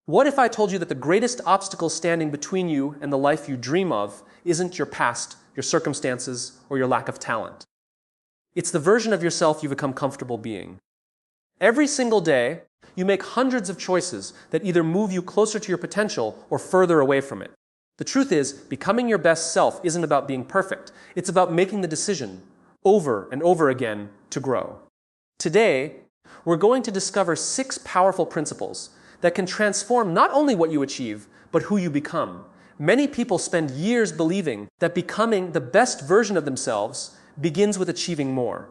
What if I told you that the greatest obstacle standing between you and the life you dream of isn't your past, your circumstances, or your lack of talent? It's the version of yourself you become comfortable being. Every single day, you make hundreds of choices that either move you closer to your potential or further away from it. The truth is, becoming your best self isn't about being perfect. It's about making the decision over and over again to grow. Today, we're going to discover 6 powerful principles that can transform not only what you achieve, but who you become. Many people spend years believing that becoming the best version of themselves begins with achieving more.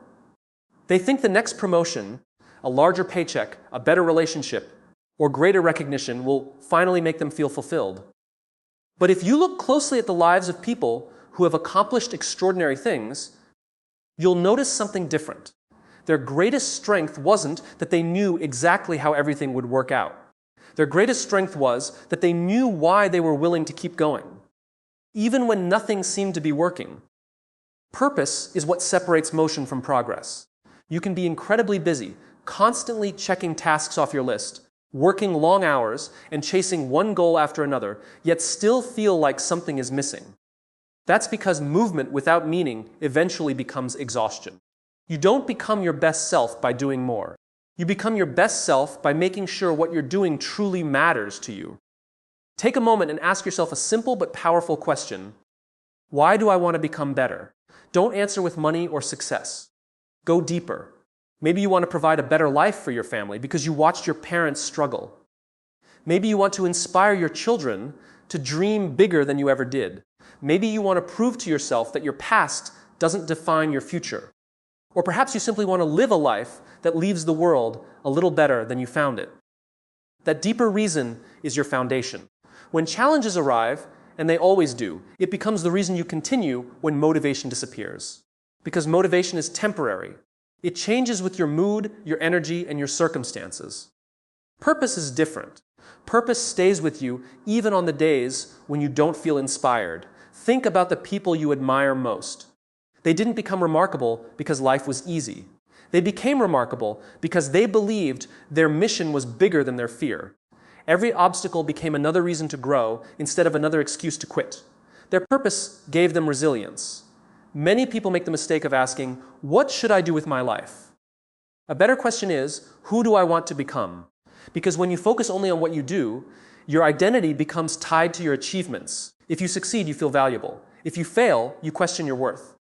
They think the next promotion, a larger paycheck, a better relationship, or greater recognition will finally make them feel fulfilled. But if you look closely at the lives of people who have accomplished extraordinary things, you'll notice something different. Their greatest strength wasn't that they knew exactly how everything would work out. Their greatest strength was that they knew why they were willing to keep going, even when nothing seemed to be working. Purpose is what separates motion from progress. You can be incredibly busy, constantly checking tasks off your list, working long hours, and chasing one goal after another, yet still feel like something is missing. That's because movement without meaning eventually becomes exhaustion. You don't become your best self by doing more. You become your best self by making sure what you're doing truly matters to you. Take a moment and ask yourself a simple but powerful question. Why do I want to become better? Don't answer with money or success. Go deeper. Maybe you want to provide a better life for your family because you watched your parents struggle. Maybe you want to inspire your children to dream bigger than you ever did. Maybe you want to prove to yourself that your past doesn't define your future. Or perhaps you simply want to live a life that leaves the world a little better than you found it. That deeper reason is your foundation. When challenges arrive, and they always do, it becomes the reason you continue when motivation disappears. Because motivation is temporary. It changes with your mood, your energy, and your circumstances. Purpose is different. Purpose stays with you even on the days when you don't feel inspired. Think about the people you admire most. They didn't become remarkable because life was easy. They became remarkable because they believed their mission was bigger than their fear. Every obstacle became another reason to grow instead of another excuse to quit. Their purpose gave them resilience. Many people make the mistake of asking, what should I do with my life? A better question is, who do I want to become? Because when you focus only on what you do, your identity becomes tied to your achievements. If you succeed, you feel valuable. If you fail, you question your worth.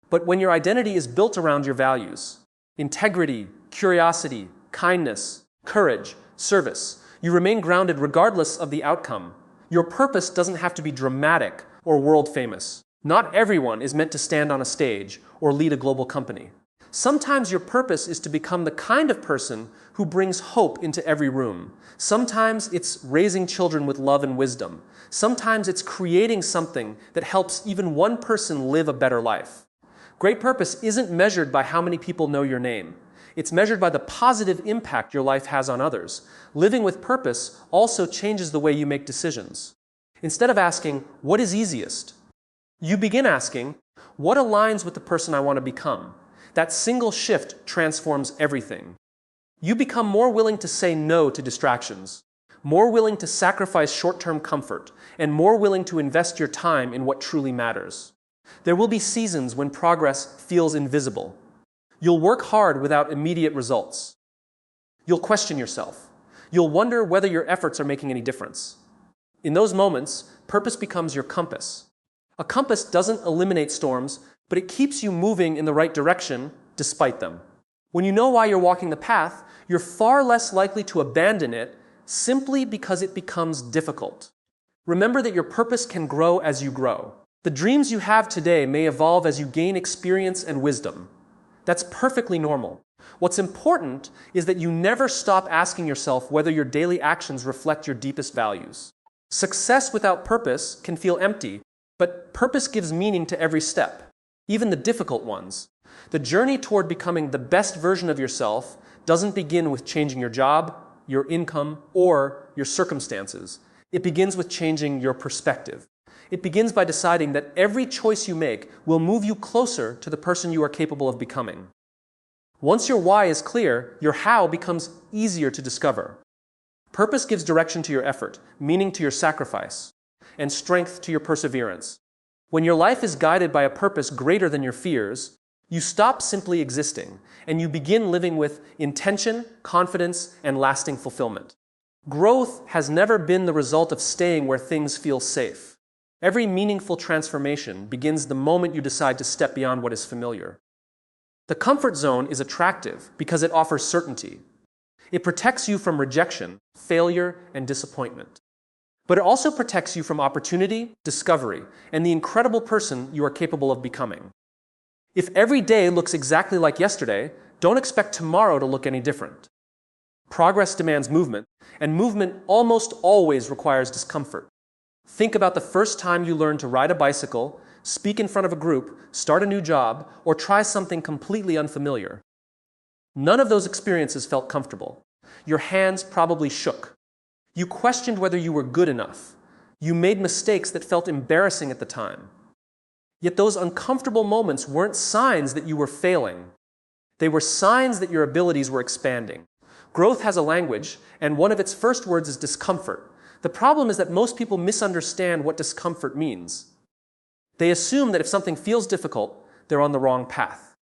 But when your identity is built around your values, integrity, curiosity, kindness, courage, service, you remain grounded regardless of the outcome. Your purpose doesn't have to be dramatic or world famous. Not everyone is meant to stand on a stage or lead a global company. Sometimes your purpose is to become the kind of person who brings hope into every room. Sometimes it's raising children with love and wisdom. Sometimes it's creating something that helps even one person live a better life. Great purpose isn't measured by how many people know your name. It's measured by the positive impact your life has on others. Living with purpose also changes the way you make decisions. Instead of asking, what is easiest? You begin asking, what aligns with the person I want to become? That single shift transforms everything. You become more willing to say no to distractions, more willing to sacrifice short-term comfort, and more willing to invest your time in what truly matters. There will be seasons when progress feels invisible. You'll work hard without immediate results. You'll question yourself. You'll wonder whether your efforts are making any difference. In those moments, purpose becomes your compass. A compass doesn't eliminate storms, but it keeps you moving in the right direction despite them. When you know why you're walking the path, you're far less likely to abandon it simply because it becomes difficult. Remember that your purpose can grow as you grow. The dreams you have today may evolve as you gain experience and wisdom. That's perfectly normal. What's important is that you never stop asking yourself whether your daily actions reflect your deepest values. Success without purpose can feel empty, but purpose gives meaning to every step, even the difficult ones. The journey toward becoming the best version of yourself doesn't begin with changing your job, your income, or your circumstances. It begins with changing your perspective. It begins by deciding that every choice you make will move you closer to the person you are capable of becoming. Once your why is clear, your how becomes easier to discover. Purpose gives direction to your effort, meaning to your sacrifice, and strength to your perseverance. When your life is guided by a purpose greater than your fears, you stop simply existing, and you begin living with intention, confidence, and lasting fulfillment. Growth has never been the result of staying where things feel safe. Every meaningful transformation begins the moment you decide to step beyond what is familiar. The comfort zone is attractive because it offers certainty. It protects you from rejection, failure, and disappointment. But it also protects you from opportunity, discovery, and the incredible person you are capable of becoming. If every day looks exactly like yesterday, don't expect tomorrow to look any different. Progress demands movement, and movement almost always requires discomfort. Think about the first time you learned to ride a bicycle, speak in front of a group, start a new job, or try something completely unfamiliar. None of those experiences felt comfortable. Your hands probably shook. You questioned whether you were good enough. You made mistakes that felt embarrassing at the time. Yet those uncomfortable moments weren't signs that you were failing. They were signs that your abilities were expanding. Growth has a language, and one of its first words is discomfort. The problem is that most people misunderstand what discomfort means. They assume that if something feels difficult, they're on the wrong path.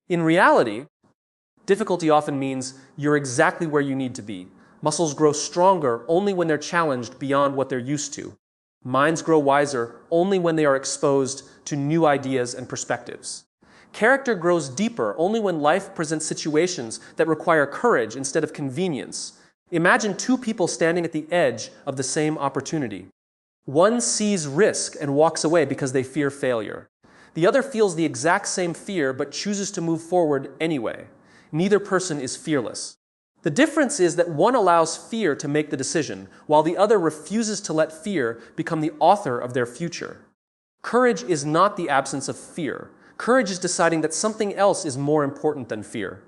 In reality, difficulty often means you're exactly where you need to be. Muscles grow stronger only when they're challenged beyond what they're used to. Minds grow wiser only when they are exposed to new ideas and perspectives. Character grows deeper only when life presents situations that require courage instead of convenience. Imagine two people standing at the edge of the same opportunity. One sees risk and walks away because they fear failure. The other feels the exact same fear but chooses to move forward anyway. Neither person is fearless. The difference is that one allows fear to make the decision, while the other refuses to let fear become the author of their future. Courage is not the absence of fear. Courage is deciding that something else is more important than fear.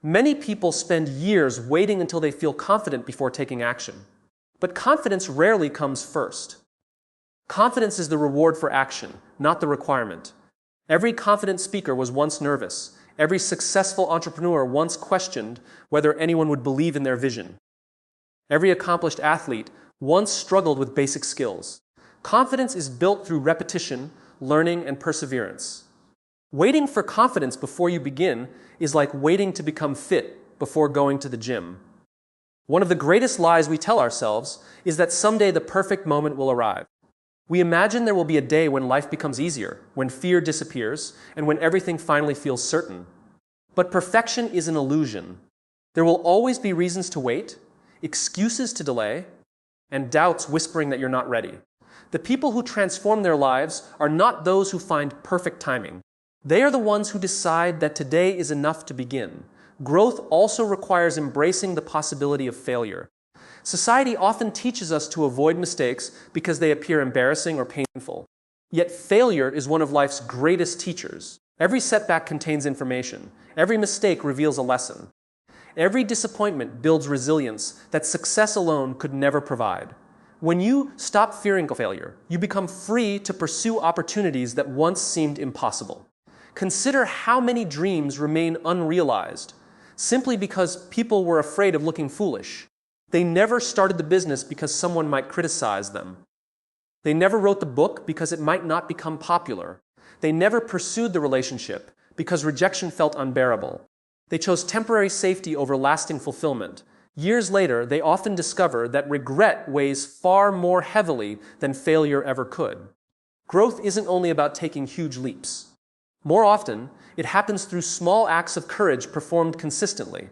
Many people spend years waiting until they feel confident before taking action. But confidence rarely comes first. Confidence is the reward for action, not the requirement. Every confident speaker was once nervous. Every successful entrepreneur once questioned whether anyone would believe in their vision. Every accomplished athlete once struggled with basic skills. Confidence is built through repetition, learning, and perseverance. Waiting for confidence before you begin is like waiting to become fit before going to the gym. One of the greatest lies we tell ourselves is that someday the perfect moment will arrive. We imagine there will be a day when life becomes easier, when fear disappears, and when everything finally feels certain. But perfection is an illusion. There will always be reasons to wait, excuses to delay, and doubts whispering that you're not ready. The people who transform their lives are not those who find perfect timing. They are the ones who decide that today is enough to begin. Growth also requires embracing the possibility of failure. Society often teaches us to avoid mistakes because they appear embarrassing or painful. Yet failure is one of life's greatest teachers. Every setback contains information. Every mistake reveals a lesson. Every disappointment builds resilience that success alone could never provide. When you stop fearing failure, you become free to pursue opportunities that once seemed impossible. Consider how many dreams remain unrealized simply because people were afraid of looking foolish. They never started the business because someone might criticize them. They never wrote the book because it might not become popular. They never pursued the relationship because rejection felt unbearable. They chose temporary safety over lasting fulfillment. Years later, they often discover that regret weighs far more heavily than failure ever could. Growth isn't only about taking huge leaps. More often, it happens through small acts of courage performed consistently.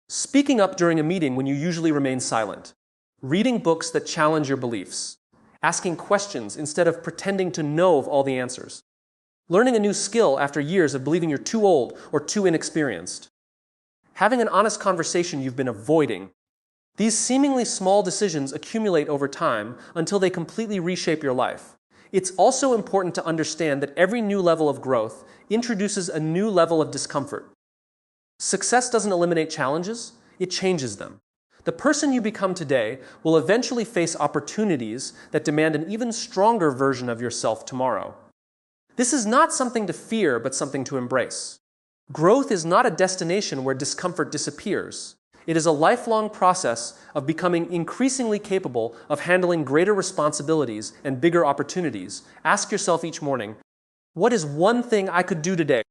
Speaking up during a meeting when you usually remain silent. Reading books that challenge your beliefs. Asking questions instead of pretending to know of all the answers. Learning a new skill after years of believing you're too old or too inexperienced. Having an honest conversation you've been avoiding. These seemingly small decisions accumulate over time until they completely reshape your life. It's also important to understand that every new level of growth introduces a new level of discomfort. Success doesn't eliminate challenges, it changes them. The person you become today will eventually face opportunities that demand an even stronger version of yourself tomorrow. This is not something to fear, but something to embrace. Growth is not a destination where discomfort disappears. It is a lifelong process of becoming increasingly capable of handling greater responsibilities and bigger opportunities. Ask yourself each morning, what is one thing I could do today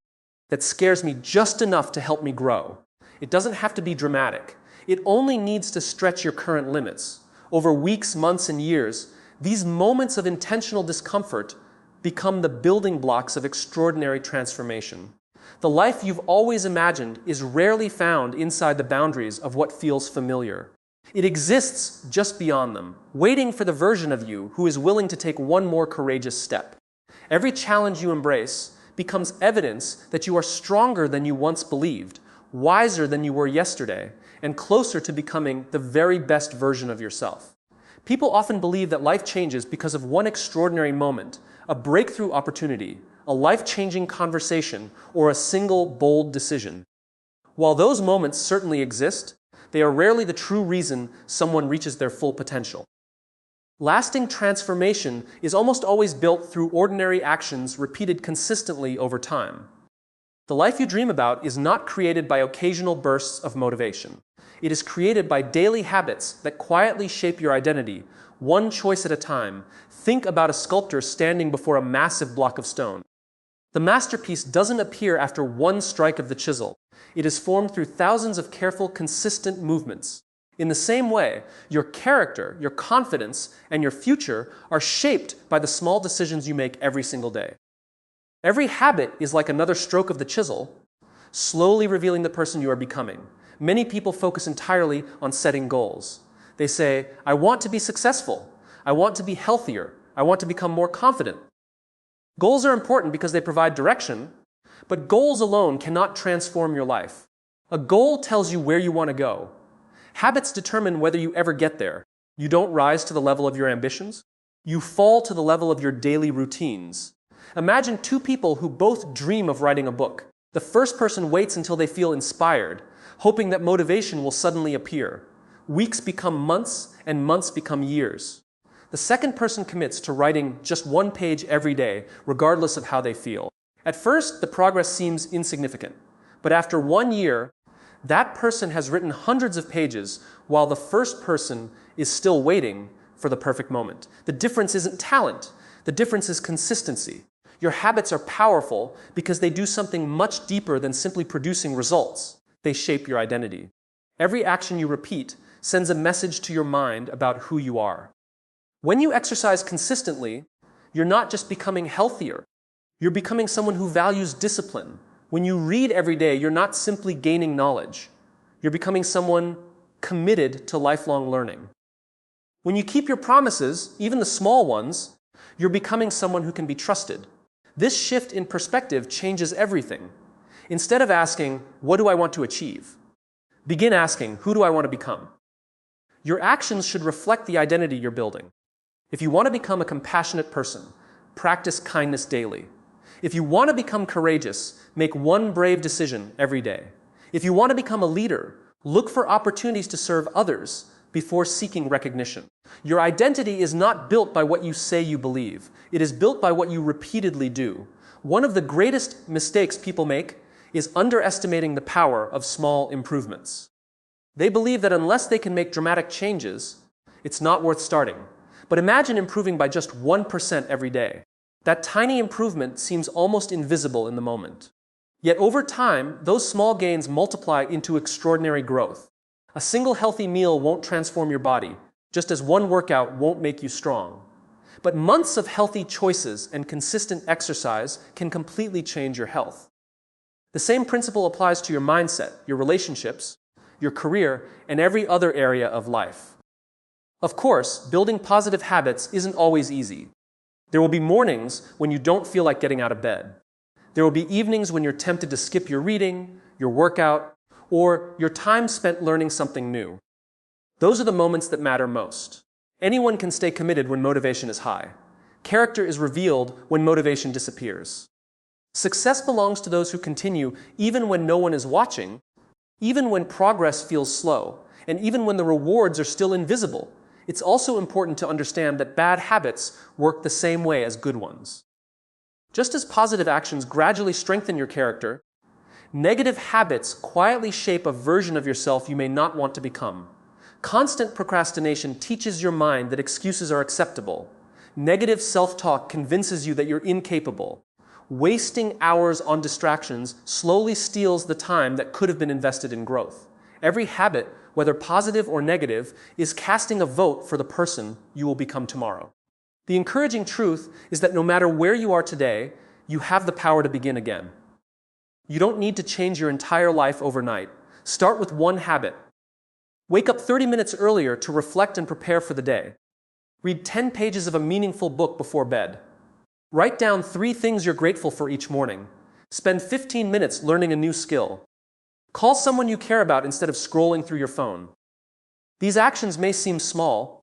that scares me just enough to help me grow? It doesn't have to be dramatic. It only needs to stretch your current limits. Over weeks, months, and years, these moments of intentional discomfort become the building blocks of extraordinary transformation. The life you've always imagined is rarely found inside the boundaries of what feels familiar. It exists just beyond them, waiting for the version of you who is willing to take one more courageous step. Every challenge you embrace becomes evidence that you are stronger than you once believed, wiser than you were yesterday, and closer to becoming the very best version of yourself. People often believe that life changes because of one extraordinary moment, a breakthrough opportunity, a life-changing conversation, or a single bold decision. While those moments certainly exist, they are rarely the true reason someone reaches their full potential. Lasting transformation is almost always built through ordinary actions repeated consistently over time. The life you dream about is not created by occasional bursts of motivation. It is created by daily habits that quietly shape your identity, one choice at a time. Think about a sculptor standing before a massive block of stone. The masterpiece doesn't appear after one strike of the chisel. It is formed through thousands of careful, consistent movements. In the same way, your character, your confidence, and your future are shaped by the small decisions you make every single day. Every habit is like another stroke of the chisel, slowly revealing the person you are becoming. Many people focus entirely on setting goals. They say, I want to be successful. I want to be healthier. I want to become more confident. Goals are important because they provide direction, but goals alone cannot transform your life. A goal tells you where you want to go. Habits determine whether you ever get there. You don't rise to the level of your ambitions. You fall to the level of your daily routines. Imagine two people who both dream of writing a book. The first person waits until they feel inspired, hoping that motivation will suddenly appear. Weeks become months, and months become years. The second person commits to writing just one page every day, regardless of how they feel. At first, the progress seems insignificant. But after 1 year, that person has written hundreds of pages, while the first person is still waiting for the perfect moment. The difference isn't talent. The difference is consistency. Your habits are powerful because they do something much deeper than simply producing results. They shape your identity. Every action you repeat sends a message to your mind about who you are. When you exercise consistently, you're not just becoming healthier. You're becoming someone who values discipline. When you read every day, you're not simply gaining knowledge. You're becoming someone committed to lifelong learning. When you keep your promises, even the small ones, you're becoming someone who can be trusted. This shift in perspective changes everything. Instead of asking, what do I want to achieve? Begin asking, who do I want to become? Your actions should reflect the identity you're building. If you want to become a compassionate person, practice kindness daily. If you want to become courageous, make one brave decision every day. If you want to become a leader, look for opportunities to serve others before seeking recognition. Your identity is not built by what you say you believe. It is built by what you repeatedly do. One of the greatest mistakes people make is underestimating the power of small improvements. They believe that unless they can make dramatic changes, it's not worth starting. But imagine improving by just 1% every day. That tiny improvement seems almost invisible in the moment. Yet over time, those small gains multiply into extraordinary growth. A single healthy meal won't transform your body, just as one workout won't make you strong. But months of healthy choices and consistent exercise can completely change your health. The same principle applies to your mindset, your relationships, your career, and every other area of life. Of course, building positive habits isn't always easy. There will be mornings when you don't feel like getting out of bed. There will be evenings when you're tempted to skip your reading, your workout, or your time spent learning something new. Those are the moments that matter most. Anyone can stay committed when motivation is high. Character is revealed when motivation disappears. Success belongs to those who continue even when no one is watching, even when progress feels slow, and even when the rewards are still invisible. It's also important to understand that bad habits work the same way as good ones. Just as positive actions gradually strengthen your character, Negative habits quietly shape a version of yourself you may not want to become. Constant procrastination teaches your mind that excuses are acceptable. Negative self-talk convinces you that you're incapable. Wasting hours on distractions slowly steals the time that could have been invested in growth. Every habit, whether positive or negative, is casting a vote for the person you will become tomorrow. The encouraging truth is that no matter where you are today, you have the power to begin again. You don't need to change your entire life overnight. Start with one habit. Wake up 30 minutes earlier to reflect and prepare for the day. Read 10 pages of a meaningful book before bed. Write down 3 things you're grateful for each morning. Spend 15 minutes learning a new skill. Call someone you care about instead of scrolling through your phone. These actions may seem small,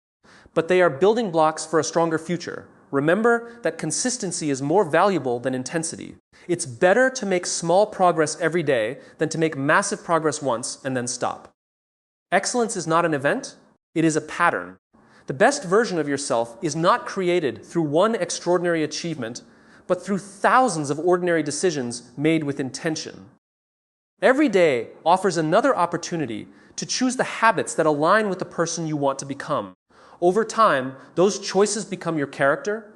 but they are building blocks for a stronger future. Remember that consistency is more valuable than intensity. It's better to make small progress every day than to make massive progress once and then stop. Excellence is not an event, it is a pattern. The best version of yourself is not created through one extraordinary achievement, but through thousands of ordinary decisions made with intention. Every day offers another opportunity to choose the habits that align with the person you want to become. Over time, those choices become your character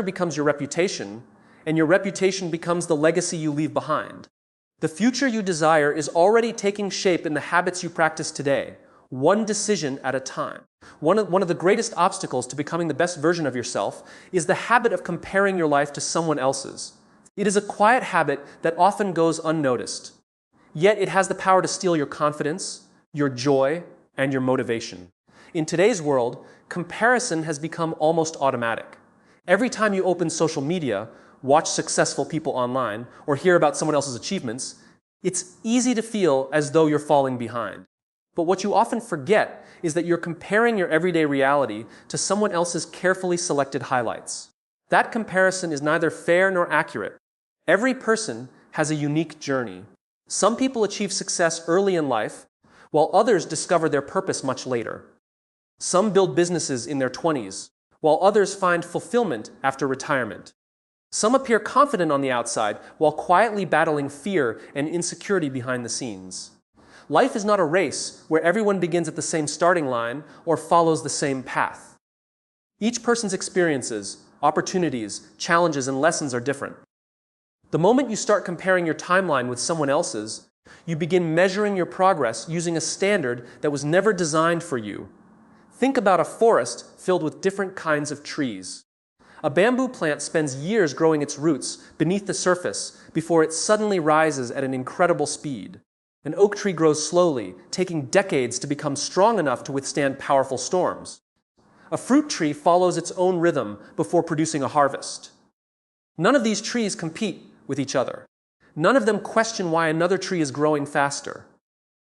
becomes your reputation, and your reputation becomes the legacy you leave behind. The future you desire is already taking shape in the habits you practice today, one decision at a time. One of the greatest obstacles to becoming the best version of yourself is the habit of comparing your life to someone else's. It is a quiet habit that often goes unnoticed. Yet it has the power to steal your confidence, your joy, and your motivation. In today's world, comparison has become almost automatic. Every time you open social media, watch successful people online, or hear about someone else's achievements, it's easy to feel as though you're falling behind. But what you often forget is that you're comparing your everyday reality to someone else's carefully selected highlights. That comparison is neither fair nor accurate. Every person has a unique journey. Some people achieve success early in life, while others discover their purpose much later. Some build businesses in their 20s, while others find fulfillment after retirement. Some appear confident on the outside, while quietly battling fear and insecurity behind the scenes. Life is not a race where everyone begins at the same starting line or follows the same path. Each person's experiences, opportunities, challenges, and lessons are different. The moment you start comparing your timeline with someone else's, you begin measuring your progress using a standard that was never designed for you. Think about a forest filled with different kinds of trees. A bamboo plant spends years growing its roots beneath the surface before it suddenly rises at an incredible speed. An oak tree grows slowly, taking decades to become strong enough to withstand powerful storms. A fruit tree follows its own rhythm before producing a harvest. None of these trees compete with each other. None of them question why another tree is growing faster.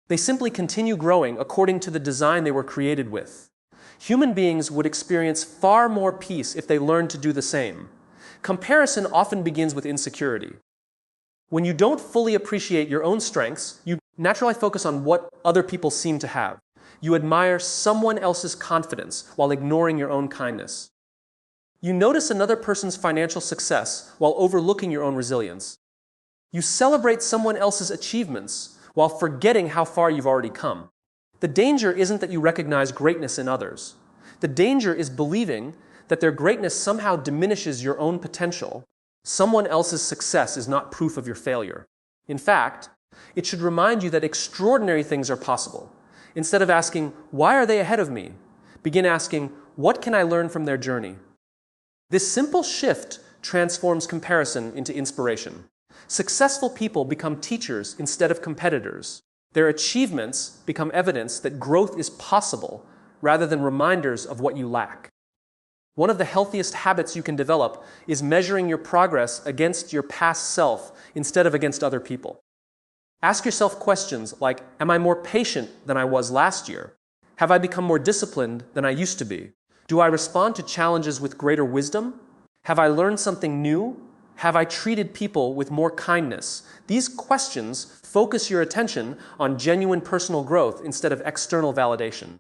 They simply continue growing according to the design they were created with. Human beings would experience far more peace if they learned to do the same. Comparison often begins with insecurity. When you don't fully appreciate your own strengths, you naturally focus on what other people seem to have. You admire someone else's confidence while ignoring your own kindness. You notice another person's financial success while overlooking your own resilience. You celebrate someone else's achievements while forgetting how far you've already come. The danger isn't that you recognize greatness in others. The danger is believing that their greatness somehow diminishes your own potential. Someone else's success is not proof of your failure. In fact, it should remind you that extraordinary things are possible. Instead of asking, why are they ahead of me? Begin asking, what can I learn from their journey? This simple shift transforms comparison into inspiration. Successful people become teachers instead of competitors. Their achievements become evidence that growth is possible rather than reminders of what you lack. One of the healthiest habits you can develop is measuring your progress against your past self instead of against other people. Ask yourself questions like, am I more patient than I was last year? Have I become more disciplined than I used to be? Do I respond to challenges with greater wisdom? Have I learned something new? Have I treated people with more kindness? These questions focus your attention on genuine personal growth instead of external validation.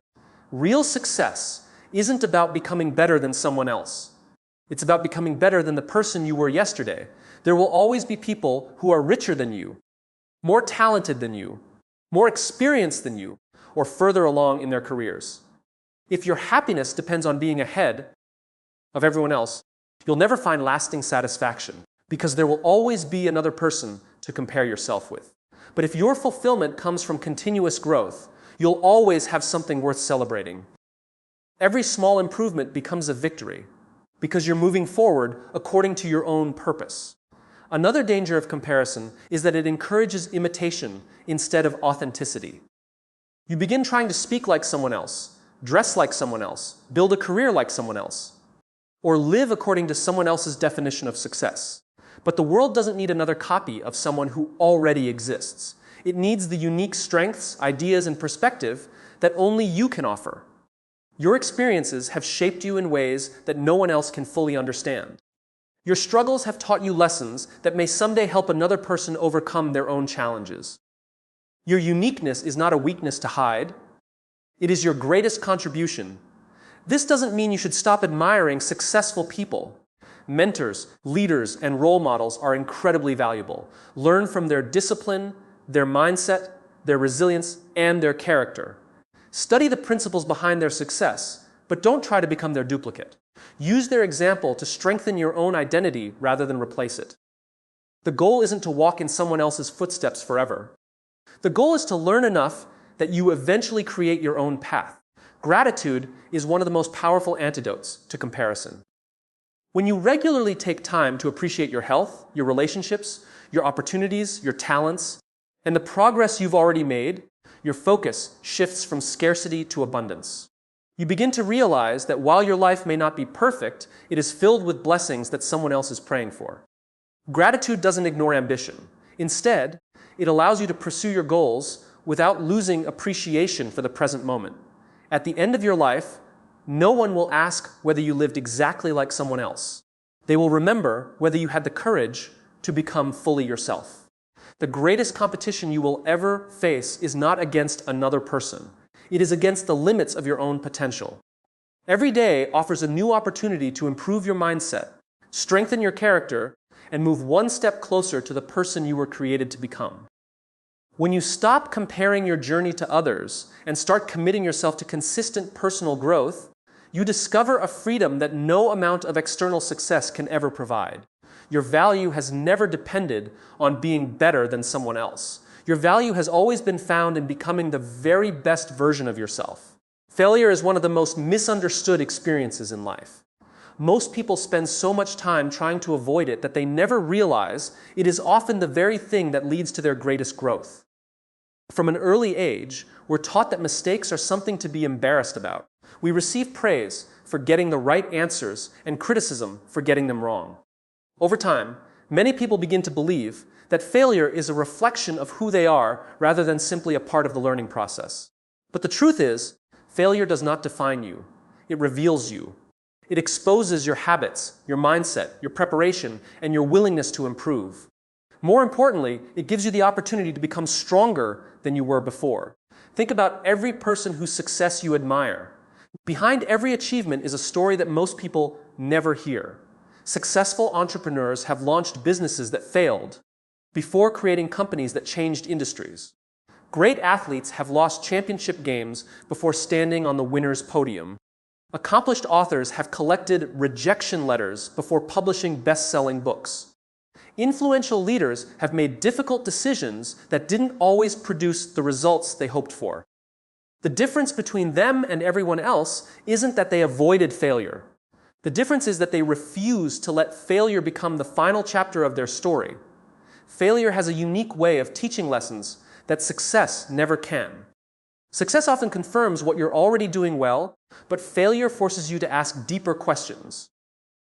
Real success isn't about becoming better than someone else. It's about becoming better than the person you were yesterday. There will always be people who are richer than you, more talented than you, more experienced than you, or further along in their careers. If your happiness depends on being ahead of everyone else, you'll never find lasting satisfaction because there will always be another person to compare yourself with. But if your fulfillment comes from continuous growth, you'll always have something worth celebrating. Every small improvement becomes a victory because you're moving forward according to your own purpose. Another danger of comparison is that it encourages imitation instead of authenticity. You begin trying to speak like someone else, dress like someone else, build a career like someone else, or live according to someone else's definition of success. But the world doesn't need another copy of someone who already exists. It needs the unique strengths, ideas, and perspective that only you can offer. Your experiences have shaped you in ways that no one else can fully understand. Your struggles have taught you lessons that may someday help another person overcome their own challenges. Your uniqueness is not a weakness to hide. It is your greatest contribution. This doesn't mean you should stop admiring successful people. Mentors, leaders, and role models are incredibly valuable. Learn from their discipline, their mindset, their resilience, and their character. Study the principles behind their success, but don't try to become their duplicate. Use their example to strengthen your own identity rather than replace it. The goal isn't to walk in someone else's footsteps forever. The goal is to learn enough that you eventually create your own path. Gratitude is one of the most powerful antidotes to comparison. When you regularly take time to appreciate your health, your relationships, your opportunities, your talents, and the progress you've already made, your focus shifts from scarcity to abundance. You begin to realize that while your life may not be perfect, it is filled with blessings that someone else is praying for. Gratitude doesn't ignore ambition. Instead, it allows you to pursue your goals without losing appreciation for the present moment. At the end of your life, no one will ask whether you lived exactly like someone else. They will remember whether you had the courage to become fully yourself. The greatest competition you will ever face is not against another person. It is against the limits of your own potential. Every day offers a new opportunity to improve your mindset, strengthen your character, and move one step closer to the person you were created to become. When you stop comparing your journey to others and start committing yourself to consistent personal growth, you discover a freedom that no amount of external success can ever provide. Your value has never depended on being better than someone else. Your value has always been found in becoming the very best version of yourself. Failure is one of the most misunderstood experiences in life. Most people spend so much time trying to avoid it that they never realize it is often the very thing that leads to their greatest growth. From an early age, we're taught that mistakes are something to be embarrassed about. We receive praise for getting the right answers and criticism for getting them wrong. Over time, many people begin to believe that failure is a reflection of who they are rather than simply a part of the learning process. But the truth is, failure does not define you. It reveals you. It exposes your habits, your mindset, your preparation, and your willingness to improve. More importantly, it gives you the opportunity to become stronger than you were before. Think about every person whose success you admire. Behind every achievement is a story that most people never hear. Successful entrepreneurs have launched businesses that failed before creating companies that changed industries. Great athletes have lost championship games before standing on the winner's podium. Accomplished authors have collected rejection letters before publishing best-selling books. Influential leaders have made difficult decisions that didn't always produce the results they hoped for. The difference between them and everyone else isn't that they avoided failure. The difference is that they refuse to let failure become the final chapter of their story. Failure has a unique way of teaching lessons that success never can. Success often confirms what you're already doing well, but failure forces you to ask deeper questions.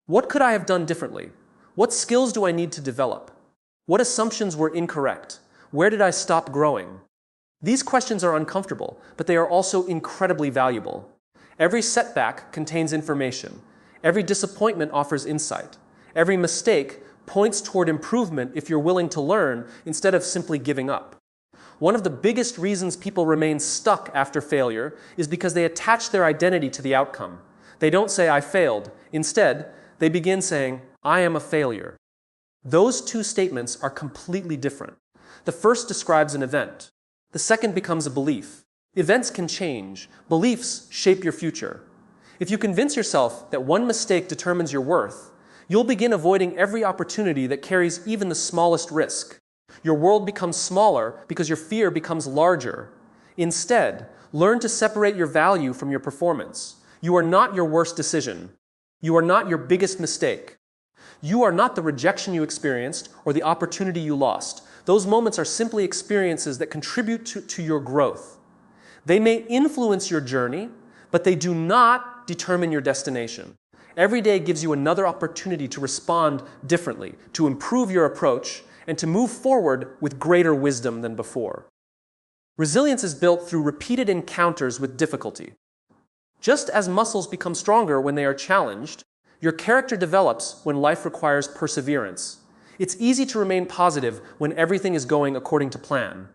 What could I have done differently? What skills do I need to develop? What assumptions were incorrect? Where did I stop growing? These questions are uncomfortable, but they are also incredibly valuable. Every setback contains information. Every disappointment offers insight. Every mistake points toward improvement if you're willing to learn instead of simply giving up. One of the biggest reasons people remain stuck after failure is because they attach their identity to the outcome. They don't say, "I failed." Instead, they begin saying, "I am a failure." Those two statements are completely different. The first describes an event. The second becomes a belief. Events can change. Beliefs shape your future. If you convince yourself that one mistake determines your worth, you'll begin avoiding every opportunity that carries even the smallest risk. Your world becomes smaller because your fear becomes larger. Instead, learn to separate your value from your performance. You are not your worst decision. You are not your biggest mistake. You are not the rejection you experienced or the opportunity you lost. Those moments are simply experiences that contribute to your growth. They may influence your journey, but they do not determine your destination. Every day gives you another opportunity to respond differently, to improve your approach, and to move forward with greater wisdom than before. Resilience is built through repeated encounters with difficulty. Just as muscles become stronger when they are challenged, your character develops when life requires perseverance. It's easy to remain positive when everything is going according to plan.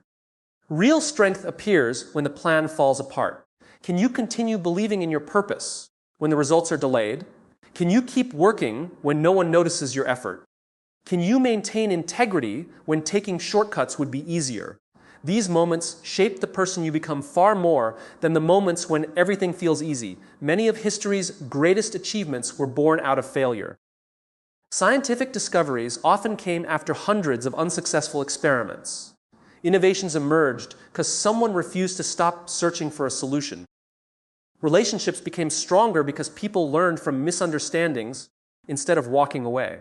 Real strength appears when the plan falls apart. Can you continue believing in your purpose when the results are delayed? Can you keep working when no one notices your effort? Can you maintain integrity when taking shortcuts would be easier? These moments shape the person you become far more than the moments when everything feels easy. Many of history's greatest achievements were born out of failure. Scientific discoveries often came after hundreds of unsuccessful experiments. Innovations emerged because someone refused to stop searching for a solution. Relationships became stronger because people learned from misunderstandings instead of walking away.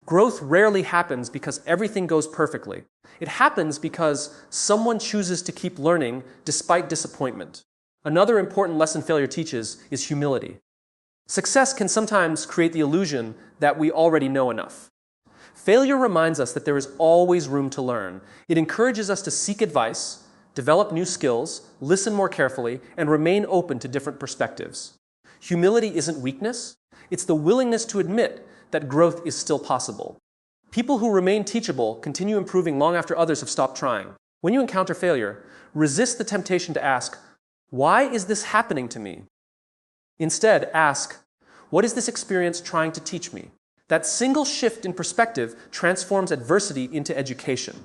Growth rarely happens because everything goes perfectly. It happens because someone chooses to keep learning despite disappointment. Another important lesson failure teaches is humility. Success can sometimes create the illusion that we already know enough. Failure reminds us that there is always room to learn. It encourages us to seek advice, develop new skills, listen more carefully, and remain open to different perspectives. Humility isn't weakness. It's the willingness to admit that growth is still possible. People who remain teachable continue improving long after others have stopped trying. When you encounter failure, resist the temptation to ask, "Why is this happening to me?" Instead, ask, "What is this experience trying to teach me?" That single shift in perspective transforms adversity into education.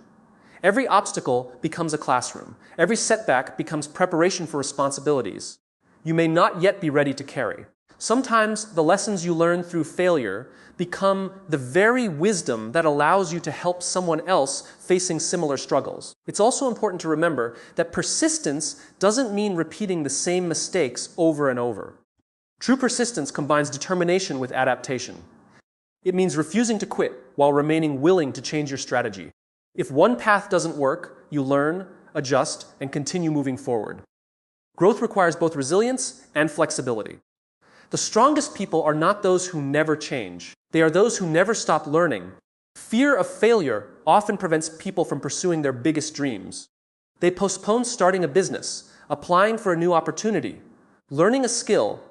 Every obstacle becomes a classroom. Every setback becomes preparation for responsibilities you may not yet be ready to carry. Sometimes the lessons you learn through failure become the very wisdom that allows you to help someone else facing similar struggles. It's also important to remember that persistence doesn't mean repeating the same mistakes over and over. True persistence combines determination with adaptation. It means refusing to quit while remaining willing to change your strategy. If one path doesn't work, you learn, adjust, and continue moving forward. Growth requires both resilience and flexibility. The strongest people are not those who never change. They are those who never stop learning. Fear of failure often prevents people from pursuing their biggest dreams. They postpone starting a business, applying for a new opportunity, learning a skill,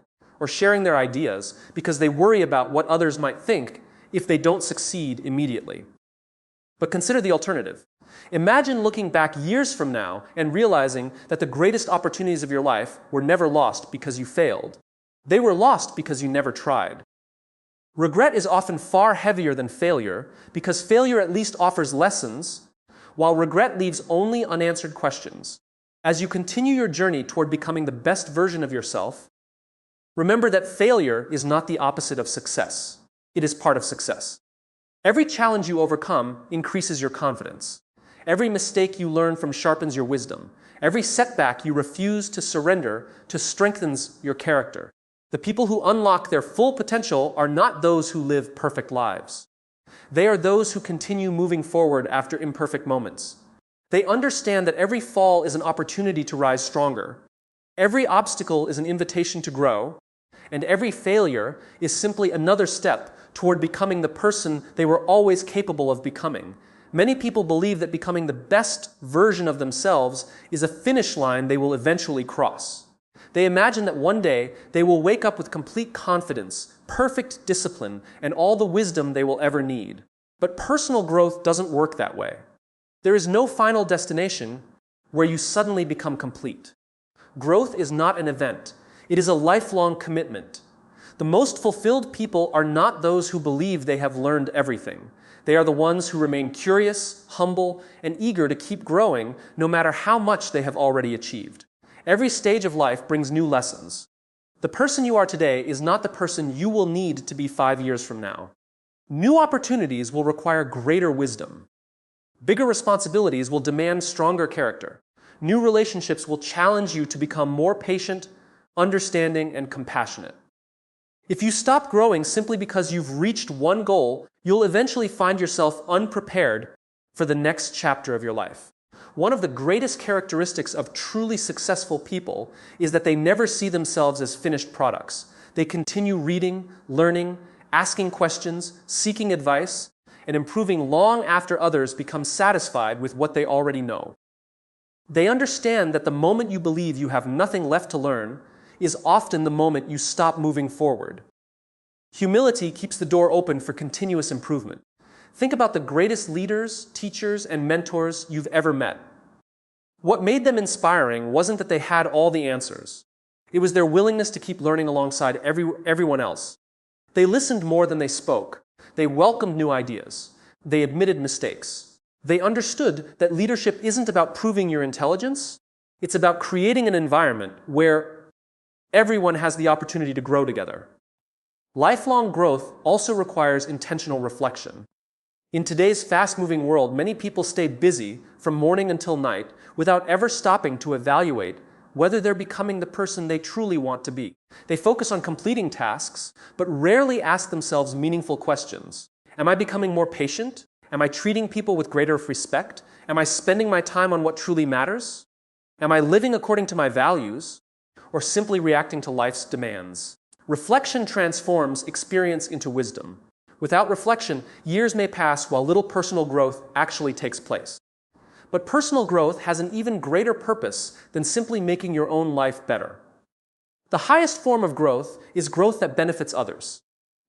or sharing their ideas because they worry about what others might think if they don't succeed immediately. But consider the alternative. Imagine looking back years from now and realizing that the greatest opportunities of your life were never lost because you failed. They were lost because you never tried. Regret is often far heavier than failure because failure at least offers lessons, while regret leaves only unanswered questions. As you continue your journey toward becoming the best version of yourself, remember that failure is not the opposite of success. It is part of success. Every challenge you overcome increases your confidence. Every mistake you learn from sharpens your wisdom. Every setback you refuse to surrender to strengthens your character. The people who unlock their full potential are not those who live perfect lives. They are those who continue moving forward after imperfect moments. They understand that every fall is an opportunity to rise stronger. Every obstacle is an invitation to grow, and every failure is simply another step toward becoming the person they were always capable of becoming. Many people believe that becoming the best version of themselves is a finish line they will eventually cross. They imagine that one day they will wake up with complete confidence, perfect discipline, and all the wisdom they will ever need. But personal growth doesn't work that way. There is no final destination where you suddenly become complete. Growth is not an event. It is a lifelong commitment. The most fulfilled people are not those who believe they have learned everything. They are the ones who remain curious, humble, and eager to keep growing no matter how much they have already achieved. Every stage of life brings new lessons. The person you are today is not the person you will need to be 5 years from now. New opportunities will require greater wisdom. Bigger responsibilities will demand stronger character. New relationships will challenge you to become more patient, understanding, and compassionate. If you stop growing simply because you've reached one goal, you'll eventually find yourself unprepared for the next chapter of your life. One of the greatest characteristics of truly successful people is that they never see themselves as finished products. They continue reading, learning, asking questions, seeking advice, and improving long after others become satisfied with what they already know. They understand that the moment you believe you have nothing left to learn is often the moment you stop moving forward. Humility keeps the door open for continuous improvement. Think about the greatest leaders, teachers, and mentors you've ever met. What made them inspiring wasn't that they had all the answers. It was their willingness to keep learning alongside everyone else. They listened more than they spoke. They welcomed new ideas. They admitted mistakes. They understood that leadership isn't about proving your intelligence. It's about creating an environment where everyone has the opportunity to grow together. Lifelong growth also requires intentional reflection. In today's fast-moving world, many people stay busy from morning until night without ever stopping to evaluate whether they're becoming the person they truly want to be. They focus on completing tasks, but rarely ask themselves meaningful questions. Am I becoming more patient? Am I treating people with greater respect? Am I spending my time on what truly matters? Am I living according to my values, or simply reacting to life's demands? Reflection transforms experience into wisdom. Without reflection, years may pass while little personal growth actually takes place. But personal growth has an even greater purpose than simply making your own life better. The highest form of growth is growth that benefits others.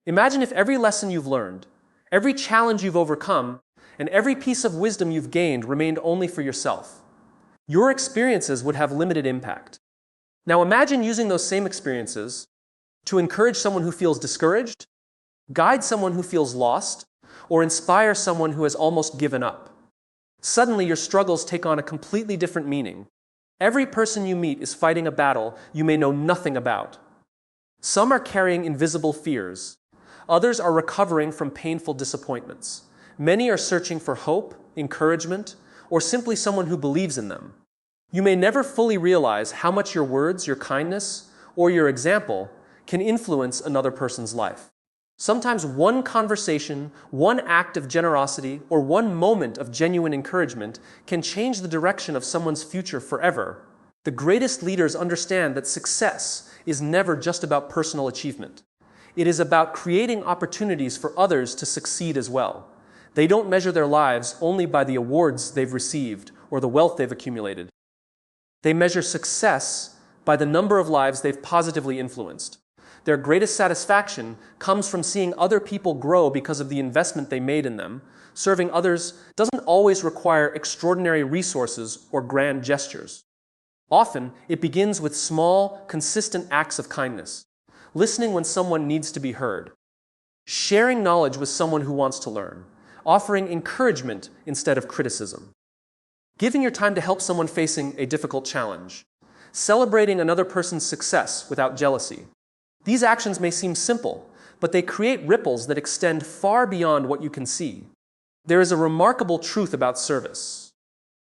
Imagine if every lesson you've learned, every challenge you've overcome, and every piece of wisdom you've gained remained only for yourself. Your experiences would have limited impact. Now imagine using those same experiences to encourage someone who feels discouraged, guide someone who feels lost, or inspire someone who has almost given up. Suddenly, your struggles take on a completely different meaning. Every person you meet is fighting a battle you may know nothing about. Some are carrying invisible fears. Others are recovering from painful disappointments. Many are searching for hope, encouragement, or simply someone who believes in them. You may never fully realize how much your words, your kindness, or your example can influence another person's life. Sometimes one conversation, one act of generosity, or one moment of genuine encouragement can change the direction of someone's future forever. The greatest leaders understand that success is never just about personal achievement. It is about creating opportunities for others to succeed as well. They don't measure their lives only by the awards they've received or the wealth they've accumulated. They measure success by the number of lives they've positively influenced. Their greatest satisfaction comes from seeing other people grow because of the investment they made in them. Serving others doesn't always require extraordinary resources or grand gestures. Often, it begins with small, consistent acts of kindness. Listening when someone needs to be heard. Sharing knowledge with someone who wants to learn. Offering encouragement instead of criticism. Giving your time to help someone facing a difficult challenge. Celebrating another person's success without jealousy. These actions may seem simple, but they create ripples that extend far beyond what you can see. There is a remarkable truth about service.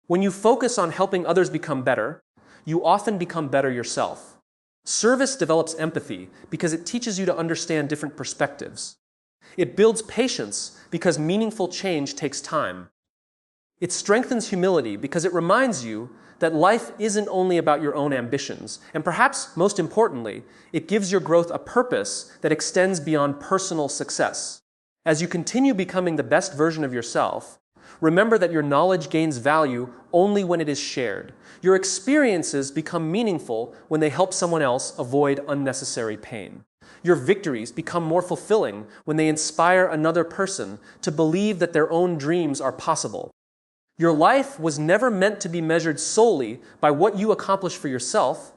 When you focus on helping others become better, you often become better yourself. Service develops empathy because it teaches you to understand different perspectives. It builds patience because meaningful change takes time. It strengthens humility because it reminds you that life isn't only about your own ambitions, and perhaps most importantly, it gives your growth a purpose that extends beyond personal success. As you continue becoming the best version of yourself, remember that your knowledge gains value only when it is shared. Your experiences become meaningful when they help someone else avoid unnecessary pain. Your victories become more fulfilling when they inspire another person to believe that their own dreams are possible. Your life was never meant to be measured solely by what you accomplish for yourself,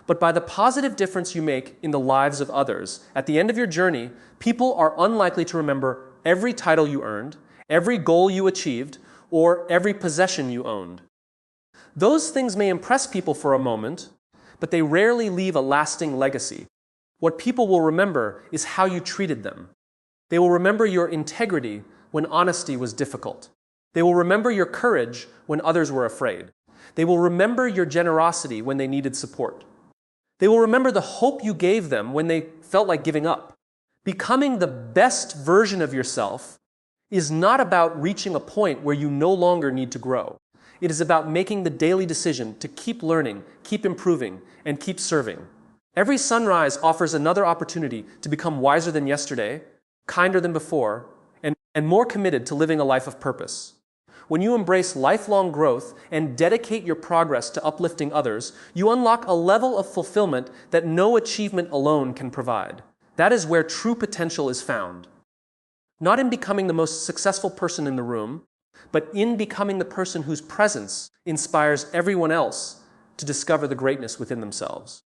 but by the positive difference you make in the lives of others. At the end of your journey, people are unlikely to remember every title you earned, every goal you achieved, or every possession you owned. Those things may impress people for a moment, but they rarely leave a lasting legacy. What people will remember is how you treated them. They will remember your integrity when honesty was difficult. They will remember your courage when others were afraid. They will remember your generosity when they needed support. They will remember the hope you gave them when they felt like giving up. Becoming the best version of yourself is not about reaching a point where you no longer need to grow. It is about making the daily decision to keep learning, keep improving, and keep serving. Every sunrise offers another opportunity to become wiser than yesterday, kinder than before, and more committed to living a life of purpose. When you embrace lifelong growth and dedicate your progress to uplifting others, you unlock a level of fulfillment that no achievement alone can provide. That is where true potential is found. Not in becoming the most successful person in the room, but in becoming the person whose presence inspires everyone else to discover the greatness within themselves.